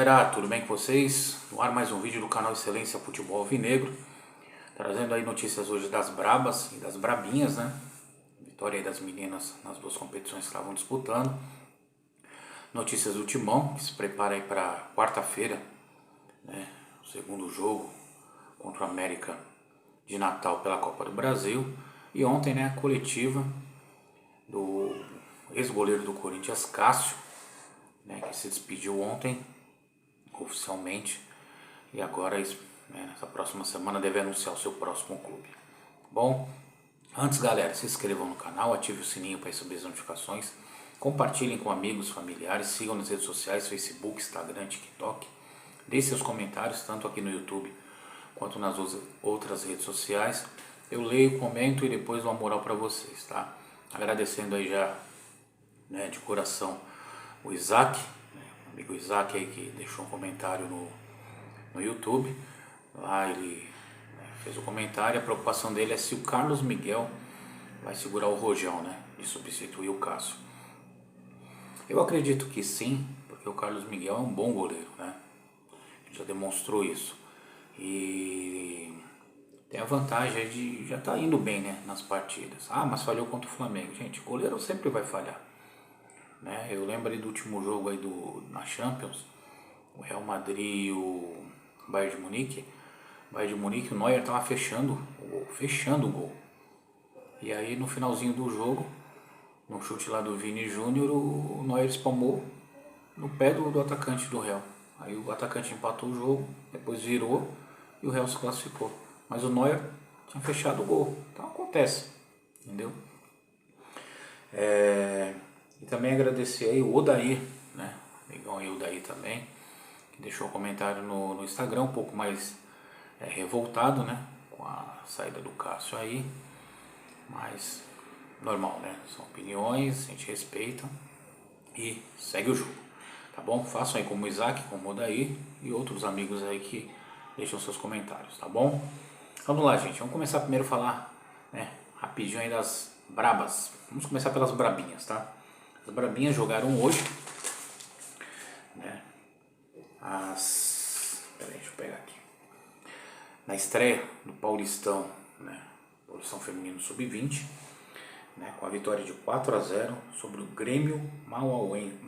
galera, tudo bem com vocês? No ar mais um vídeo do canal Excelência Futebol Alvinegro, trazendo aí notícias hoje das brabas e das brabinhas, né? Vitória aí das meninas nas duas competições que estavam disputando. Notícias do Timão, que se prepara aí para quarta-feira, né? O segundo jogo contra o América de Natal pela Copa do Brasil. E ontem, né, a coletiva do ex-goleiro do Corinthians, Cássio, né, que se despediu ontem oficialmente e agora, né, nessa próxima semana deve anunciar o seu próximo clube. Bom, antes, galera, se inscrevam no canal, ative o sininho para receber as notificações, compartilhem com amigos, familiares, sigam nas redes sociais, Facebook, Instagram, TikTok, deixem seus comentários tanto aqui no YouTube quanto nas outras redes sociais. Eu leio, comento e depois dou uma moral para vocês, tá? Agradecendo aí já, né, de coração o Isaac, né, o amigo Isaac aí que deixou um comentário no YouTube. Lá ele, né, fez o comentário. A preocupação dele é se o Carlos Miguel vai segurar o rojão, né, e substituir o Cássio. Eu acredito que sim, porque o Carlos Miguel é um bom goleiro, né? Ele já demonstrou isso. E tem a vantagem de já estar indo bem, né, nas partidas. Ah, mas falhou contra o Flamengo. Gente, goleiro sempre vai falhar, né? Eu lembro ali do último jogo aí na Champions, o Real Madrid e o Bayern de Munique. O Bayern de Munique, o Neuer estava fechando o gol. E aí no finalzinho do jogo, no chute lá do Vini Júnior, o Neuer espalmou no pé do atacante do Real. Aí o atacante empatou o jogo, depois virou e o Real se classificou. Mas o Neuer tinha fechado o gol. Então acontece, entendeu? E também agradecer aí o Odair, né? Amigão aí, o Odair também, que deixou um comentário no Instagram um pouco mais revoltado, né? Com a saída do Cássio aí. Mas normal, né? São opiniões, a gente respeita e segue o jogo, tá bom? Façam aí como o Isaac, como o Odair e outros amigos aí que deixam seus comentários, tá bom? Vamos lá, gente. Vamos começar primeiro a falar, né, rapidinho aí das brabas. Vamos começar pelas brabinhas, tá? As brabinhas jogaram hoje, né? Peraí, deixa eu pegar aqui. Na estreia do Paulistão, né? Paulistão Feminino Sub-20, né? Com a vitória de 4-0 sobre o Grêmio Mauaense,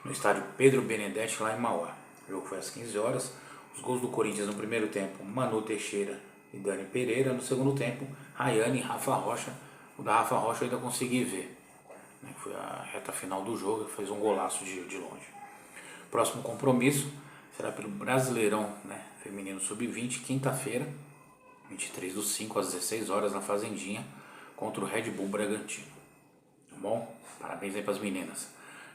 no estádio Pedro Benedetti, lá em Mauá. O jogo foi às 15 horas. Os gols do Corinthians no primeiro tempo, Manu Teixeira e Dani Pereira. No segundo tempo, Rayane e Rafa Rocha. O da Rafa Rocha eu ainda consegui ver, né? Foi a reta final do jogo, fez um golaço de longe. Próximo compromisso será pelo Brasileirão, né, Feminino Sub-20, quinta-feira, 23/5, às 16 horas, na Fazendinha, contra o Red Bull Bragantino. Tá bom? Parabéns aí para as meninas.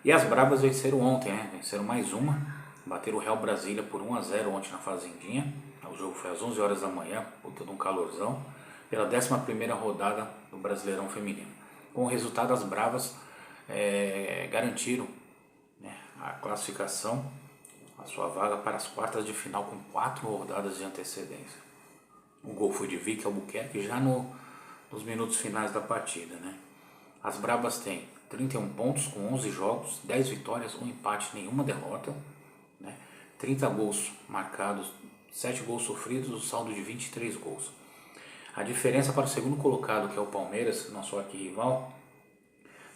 E as brabas venceram ontem, né? Venceram mais uma. Bateram o Real Brasília por 1-0 ontem na Fazendinha. O jogo foi às 11 horas da manhã, puta de um calorzão, pela 11ª rodada do Brasileirão Feminino. Com o resultado, as bravas garantiram, né, a classificação, a sua vaga para as quartas de final com 4 rodadas de antecedência. O gol foi de Vicky Albuquerque já nos minutos finais da partida, né? As brabas têm 31 pontos com 11 jogos, 10 vitórias, 1 empate, nenhuma derrota, né? 30 gols marcados, 7 gols sofridos, o saldo de 23 gols. A diferença para o segundo colocado, que é o Palmeiras, nosso arquirrival,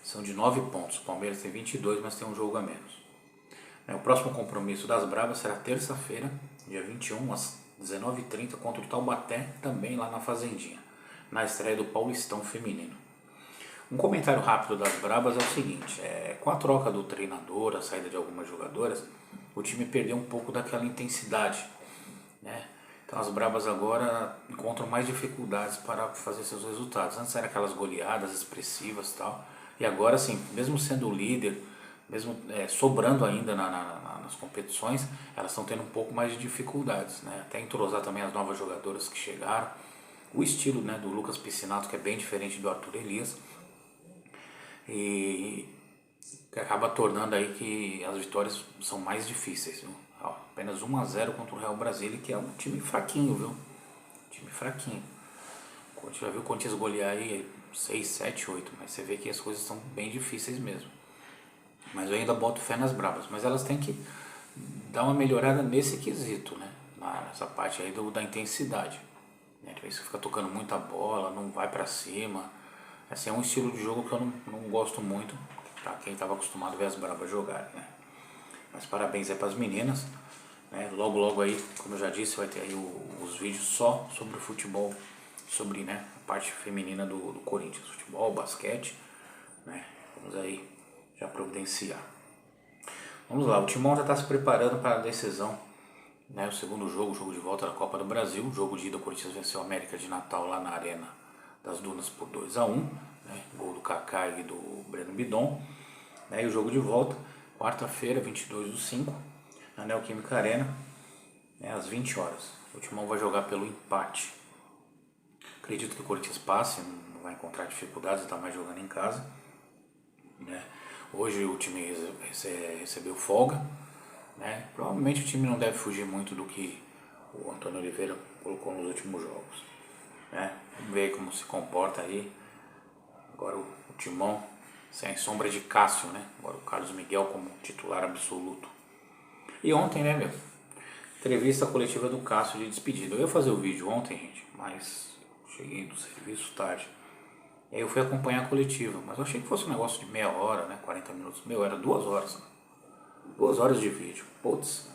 são de 9 pontos. O Palmeiras tem 22, mas tem um jogo a menos. O próximo compromisso das brabas será terça-feira, dia 21, às 19h30, contra o Taubaté, também lá na Fazendinha, na estreia do Paulistão Feminino. Um comentário rápido das brabas é o seguinte: com a troca do treinador, a saída de algumas jogadoras, o time perdeu um pouco daquela intensidade, né? Então as brabas agora encontram mais dificuldades para fazer seus resultados. Antes eram aquelas goleadas expressivas e tal, e agora sim, mesmo sendo o líder, mesmo sobrando ainda nas competições, elas estão tendo um pouco mais de dificuldades, né? Até entrosar também as novas jogadoras que chegaram, o estilo, né, do Lucas Piscinato, que é bem diferente do Arthur Elias, e que acaba tornando aí que as vitórias são mais difíceis, viu? Apenas 1-0 contra o Real Brasília, que é um time fraquinho, viu? Time fraquinho. A gente já viu o Corinthians golear aí 6, 7, 8, mas você vê que as coisas são bem difíceis mesmo. Mas eu ainda boto fé nas brabas. Mas elas têm que dar uma melhorada nesse quesito, né? Nessa parte aí da intensidade. Né? Às vezes você fica tocando muita bola, não vai pra cima. Esse é um estilo de jogo que eu não gosto muito, pra quem estava acostumado a ver as brabas jogarem, né? Mas parabéns aí pras meninas, né? Logo, logo aí, como eu já disse, vai ter aí os vídeos só sobre o futebol, sobre, né, a parte feminina do Corinthians, futebol, basquete, né? Vamos aí já providenciar. Vamos lá, o Timão já está se preparando para a decisão, né? O segundo jogo, o jogo de volta da Copa do Brasil. O jogo de ida, o Corinthians venceu a América de Natal lá na Arena das Dunas por 2-1, né? Gol do Kaká e do Breno Bidon, né? E o jogo de volta, quarta-feira, 22/5, na Neoquímica Arena, né? Às 20 horas. O Timão vai jogar pelo empate. Acredito que o Corinthians passe, não vai encontrar dificuldades, está mais jogando em casa, né? Hoje o time recebeu folga, né? Provavelmente o time não deve fugir muito do que o Antônio Oliveira colocou nos últimos jogos, né? Vamos ver como se comporta aí. Agora o Timão sem sombra de Cássio, né? Agora o Carlos Miguel como titular absoluto. E ontem, né, meu? Entrevista coletiva do Cássio de despedida. Eu ia fazer o vídeo ontem, gente, mas cheguei do serviço tarde. E aí eu fui acompanhar a coletiva, mas eu achei que fosse um negócio de meia hora, né? 40 minutos. Meu, era 2 horas. 2 horas de vídeo. Putz.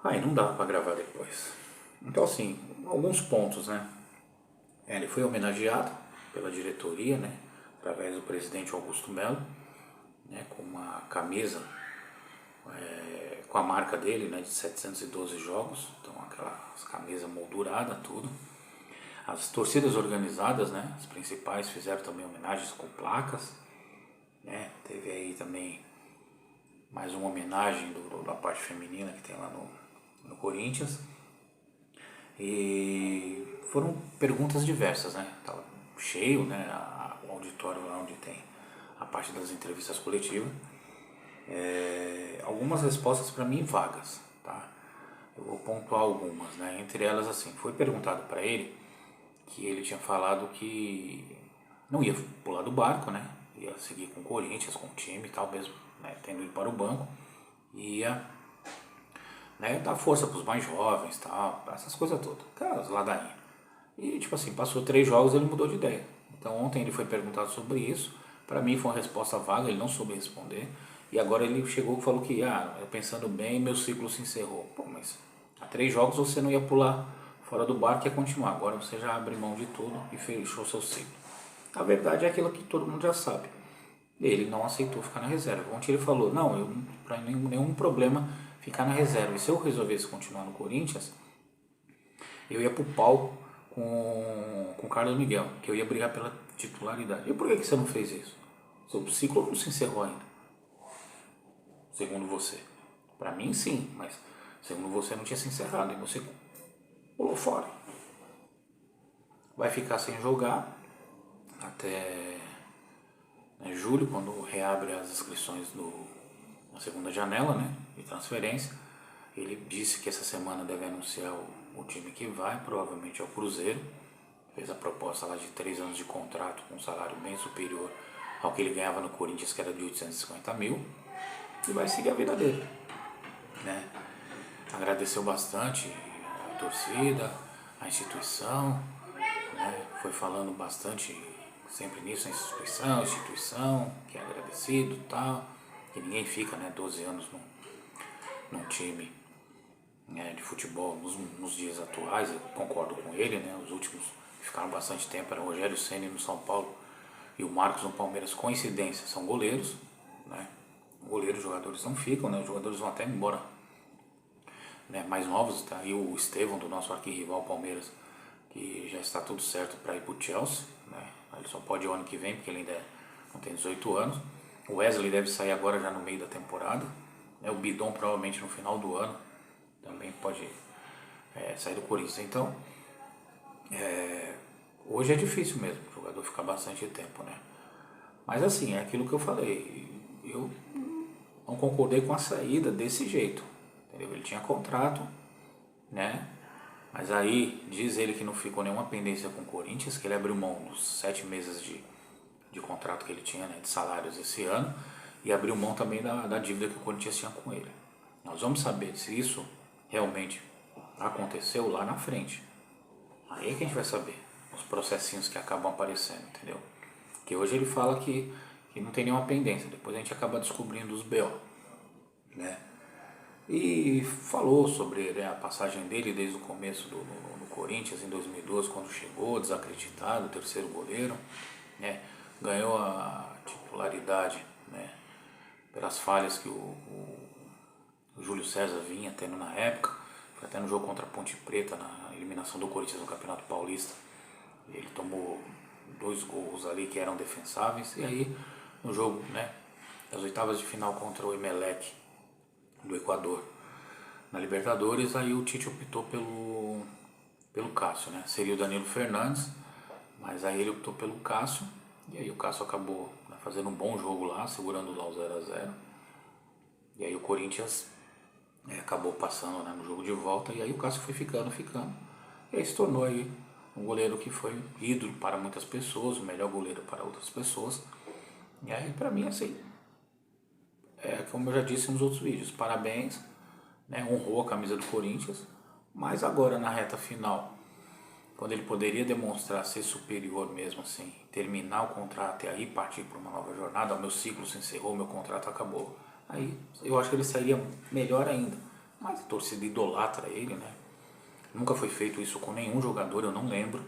Aí não dava pra gravar depois. Então, assim, alguns pontos, né? Ele foi homenageado pela diretoria, né? Através do presidente Augusto Melo, né? Com uma camisa com a marca dele, né? De 712 jogos. Então, aquelas camisas molduradas, tudo. As torcidas organizadas, né? As principais fizeram também homenagens com placas, né? Teve aí também mais uma homenagem da parte feminina que tem lá no Corinthians. E foram perguntas diversas, né? Tava cheio, né? O auditório lá onde tem a parte das entrevistas coletivas. Algumas respostas para mim vagas, tá? Eu vou pontuar algumas, né? Entre elas, assim, foi perguntado para ele que ele tinha falado que não ia pular do barco, né? Ia seguir com o Corinthians, com o time e tal, mesmo, né? Tendo ido para o banco. Ia, né, dar força para os mais jovens, tal, essas coisas todas, aquelas ladainhas. E, tipo assim, passou 3 jogos, ele mudou de ideia. Então ontem ele foi perguntado sobre isso, para mim foi uma resposta vaga, ele não soube responder. E agora ele chegou e falou que, eu pensando bem, meu ciclo se encerrou. Pô, mas há 3 jogos você não ia pular fora do barco e ia continuar. Agora você já abre mão de tudo e fechou seu ciclo. A verdade é aquilo que todo mundo já sabe. Ele não aceitou ficar na reserva. Ontem ele falou, não, eu para nenhum problema ficar na reserva. E se eu resolvesse continuar no Corinthians, eu ia pro pau com o Carlos Miguel, que eu ia brigar pela titularidade. E por que você não fez isso? Seu ciclo não se encerrou ainda, segundo você. Para mim sim, mas segundo você não tinha se encerrado e você pulou fora. Vai ficar sem jogar até julho, quando reabre as inscrições na segunda janela, né, de transferência. Ele disse que essa semana deve anunciar o time que vai, provavelmente é o Cruzeiro. Fez a proposta lá de 3 anos de contrato com um salário bem superior ao que ele ganhava no Corinthians, que era de 850 mil. E vai seguir a vida dele, né? Agradeceu bastante a torcida, a instituição, né? Foi falando bastante sempre nisso, a instituição, que é agradecido e tal, que ninguém fica, né, 12 anos num time, né, de futebol nos dias atuais. Eu concordo com ele, né? Os últimos que ficaram bastante tempo eram o Rogério Ceni no São Paulo e o Marcos no Palmeiras. Coincidência, são goleiros, né? Goleiros, jogadores não ficam, né? Os jogadores vão até embora, né, mais novos. Tá aí o Estevão do nosso arquirrival Palmeiras, que já está tudo certo para ir para o Chelsea, né? Ele só pode ir o ano que vem porque ele ainda não tem 18 anos. O Wesley deve sair agora já no meio da temporada, né? O Bidon provavelmente no final do ano também pode sair do Corinthians. Então hoje é difícil mesmo o jogador ficar bastante tempo, né? Mas assim, é aquilo que eu falei, eu não concordei com a saída desse jeito, entendeu? Ele tinha contrato, né? Mas aí diz ele que não ficou nenhuma pendência com o Corinthians, que ele abriu mão dos 7 meses de de contrato que ele tinha, né, de salários esse ano, e abriu mão também da dívida que o Corinthians tinha com ele. Nós vamos saber se isso realmente aconteceu lá na frente. Aí é que a gente vai saber os processinhos que acabam aparecendo, entendeu? Que hoje ele fala que não tem nenhuma pendência, depois a gente acaba descobrindo os BO, né? E falou sobre, né, a passagem dele desde o começo no Corinthians, em 2012, quando chegou, desacreditado, terceiro goleiro, né? Ganhou a titularidade, né, pelas falhas que o Júlio César vinha tendo na época. Foi até no jogo contra a Ponte Preta, na eliminação do Corinthians no Campeonato Paulista. Ele tomou 2 gols ali que eram defensáveis. E aí, no jogo, né, das oitavas de final contra o Emelec do Equador, na Libertadores, aí o Tite optou pelo Cássio, né? Seria o Danilo Fernandes, mas aí ele optou pelo Cássio. E aí o Cássio acabou, né, fazendo um bom jogo lá, segurando lá o 0-0. E aí o Corinthians acabou passando, né, no jogo de volta, e aí o Cássio foi ficando. E aí se tornou aí um goleiro que foi ídolo para muitas pessoas, o melhor goleiro para outras pessoas. E aí para mim, assim, como eu já disse nos outros vídeos, parabéns, né, honrou a camisa do Corinthians, mas agora na reta final, quando ele poderia demonstrar ser superior mesmo, assim, terminar o contrato e aí partir para uma nova jornada, o meu ciclo se encerrou, meu contrato acabou. Aí eu acho que ele sairia melhor ainda. Mas a torcida idolatra ele, né? Nunca foi feito isso com nenhum jogador, eu não lembro.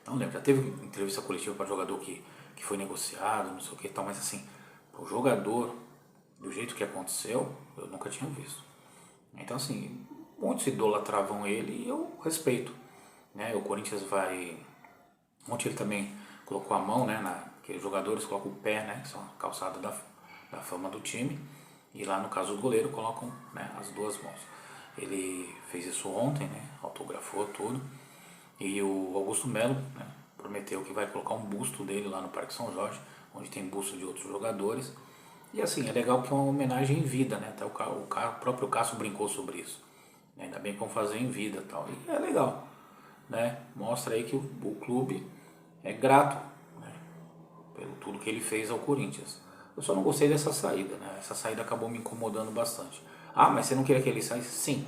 Não lembro, já teve entrevista coletiva para jogador que foi negociado, não sei o que e tal, mas assim, o jogador, do jeito que aconteceu, eu nunca tinha visto. Então assim, muitos idolatravam ele e eu respeito, né? O Corinthians vai... Ontem ele também colocou a mão, né, aqueles jogadores colocam o pé, né, que são a calçada da fama do time, e lá no caso do goleiro colocam, né, as 2 mãos. Ele fez isso ontem, né, autografou tudo, e o Augusto Melo, né, prometeu que vai colocar um busto dele lá no Parque São Jorge, onde tem busto de outros jogadores. E assim, é legal que é uma homenagem em vida, né, até o próprio Cássio brincou sobre isso, né, ainda bem que vão fazer em vida e tal, e é legal, né, mostra aí que o clube é grato, né, pelo tudo que ele fez ao Corinthians. Eu só não gostei dessa saída, né? Essa saída acabou me incomodando bastante. Ah, mas você não queria que ele saísse? Sim,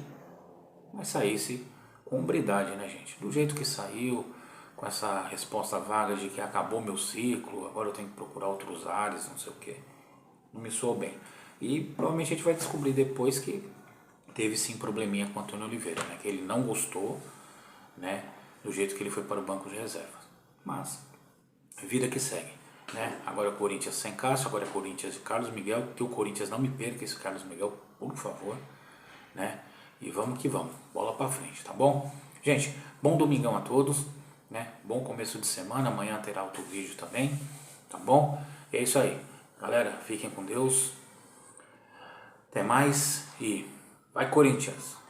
mas saísse com hombridade, né, gente? Do jeito que saiu, com essa resposta vaga de que acabou meu ciclo, agora eu tenho que procurar outros ares, não sei o que. Não me soou bem. E provavelmente a gente vai descobrir depois que teve sim probleminha com o Antônio Oliveira, né? Que ele não gostou, né, do jeito que ele foi para o banco de reservas. Mas, vida que segue, né? Agora é o Corinthians sem Cássio, agora é Corinthians e Carlos Miguel. Que o Corinthians não me perca esse Carlos Miguel, por favor, né? E vamos que vamos, bola pra frente, tá bom? Gente, bom domingão a todos, né? Bom começo de semana, amanhã terá outro vídeo também, tá bom? E é isso aí, galera, fiquem com Deus, até mais e vai Corinthians!